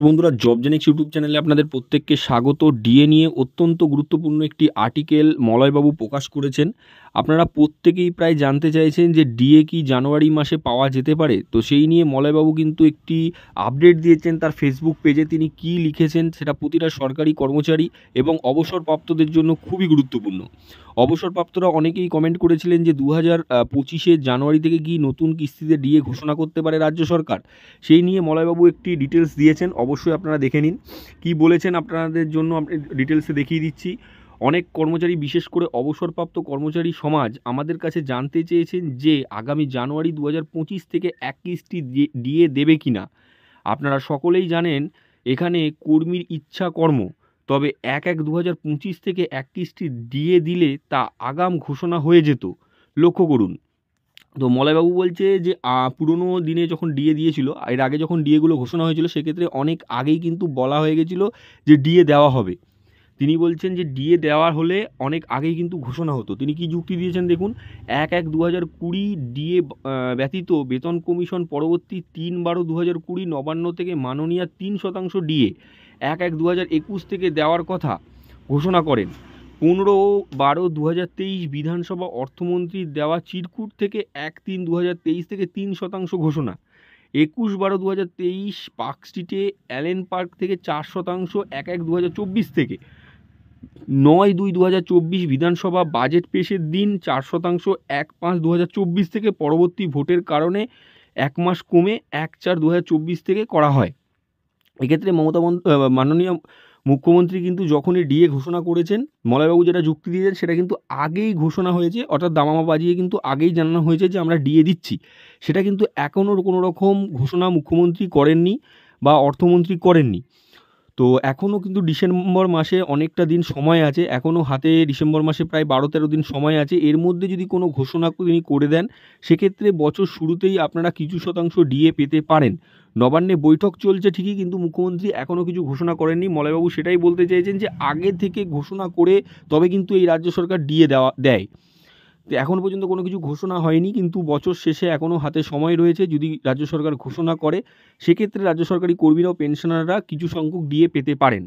বন্ধুরা, জবজেনিক্স ইউটিউব চ্যানেলে আপনাদের প্রত্যেককে স্বাগত। ডিএ নিয়ে অত্যন্ত গুরুত্বপূর্ণ একটি আর্টিকেল মলয়বাবু প্রকাশ করেছেন। আপনারা প্রত্যেকেই প্রায় জানতে চাইছেন যে ডিএ কি জানুয়ারি মাসে পাওয়া যেতে পারে। তো সেই নিয়ে মলয়বাবু কিন্তু একটি আপডেট দিয়েছেন তার ফেসবুক পেজে। তিনি কি লিখেছেন সেটা প্রতিটা সরকারি কর্মচারী এবং অবসরপ্রাপ্তদের জন্য খুবই গুরুত্বপূর্ণ। অবসরপ্রাপ্তরা অনেকেই কমেন্ট করেছিলেন যে 2025 জানুয়ারি থেকে কি নতুন কিস্তিতে ডিএ ঘোষণা করতে পারে রাজ্য সরকার। সেই নিয়ে মলয়বাবু একটি ডিটেলস দিয়েছেন, অবশ্যই আপনারা দেখে নিন। কি বলেছেন আপনাদের জন্য ডিটেলসে দেখিয়ে দিচ্ছি। অনেক কর্মচারী, বিশেষ করে অবসরপ্রাপ্ত কর্মচারী সমাজ আমাদের কাছে জানতে চেয়েছেন যে আগামী জানুয়ারি 2025 থেকে এক কিস্তি ডিএ দেবে কিনা। আপনারা সকলেই জানেন এখানে কর্মীর ইচ্ছা কর্ম, তবে 1/1/2025 থেকে এক কিস্তি ডিএ দিলে তা আগাম ঘোষণা হয়ে যেত। লক্ষ্য করুন। তো মলয়বাবু বলছে যে পুরোনো দিনে যখন ডিএ দিয়েছিল, এর আগে যখন ডিএগুলো ঘোষণা হয়েছিল, সেক্ষেত্রে অনেক আগেই কিন্তু বলা হয়ে গেছিলো যে ডিএ দেওয়া হবে। তিনি বলছেন যে ডিএ দেওয়া হলে অনেক আগেই কিন্তু ঘোষণা হতো। তিনি কি যুক্তি দিয়েছেন দেখুন। 1/1/2020 ডিএ ব্যতীত বেতন কমিশন পরবর্তী 3/12/2020 নবান্ন থেকে মাননীয় 3% ডিএ 1/1/2021 থেকে দেওয়ার কথা ঘোষণা করেন। 15/12/2023 বিধানসভা অর্থমন্ত্রীর দেওয়া চিরকুট থেকে 1/3/2023 থেকে 3% ঘোষণা। 21/12/2023 পার্ক স্ট্রিটে অ্যালেন পার্ক থেকে 4% 1/1/2024 থেকে। 9/2/2024 বিধানসভা বাজেট পেশের দিন 4% 1/5/2024 থেকে পরবর্তী ভোটের কারণে 1 মাস কমে 1/4/2024 থেকে করা হয়। এক্ষেত্রে মাননীয় মুখ্যমন্ত্রী কিন্তু যখনই ডিএ ঘোষণা করেছেন, মলয়বাবু যেটা যুক্তি দিয়েছেন সেটা কিন্তু আগেই ঘোষণা হয়েছে, অর্থাৎ দামামা বাজিয়ে কিন্তু আগেই জানানো হয়েছে যে আমরা ডিএ দিচ্ছি। সেটা কিন্তু এখনও কোনো রকম ঘোষণা মুখ্যমন্ত্রী করেননি বা অর্থমন্ত্রী করেননি। তো এখনও কিন্তু ডিসেম্বর মাসে অনেকটা দিন সময় আছে, এখনও হাতে ডিসেম্বর মাসে প্রায় 12-13 দিন সময় আছে। এর মধ্যে যদি কোনো ঘোষণা তিনি করে দেন, সেক্ষেত্রে বছর শুরুতেই আপনারা কিছু শতাংশ ডিএ পেতে পারেন। নবান্নে বৈঠক চলছে ঠিকই, কিন্তু মুখ্যমন্ত্রী এখনও কিছু ঘোষণা করেননি। মলয়বাবু সেটাই বলতে চেয়েছেন যে আগে থেকে ঘোষণা করে তবে কিন্তু এই রাজ্য সরকার ডিএ দেয়। তো এখনও পর্যন্ত কোনো কিছু ঘোষণা হয়নি, কিন্তু বছর শেষে এখনও হাতে সময় রয়েছে। যদি রাজ্য সরকার ঘোষণা করে, সেক্ষেত্রে রাজ্য সরকারি কর্মীরা ও পেনশনাররা কিছু সংখ্যক ডিএ পেতে পারেন।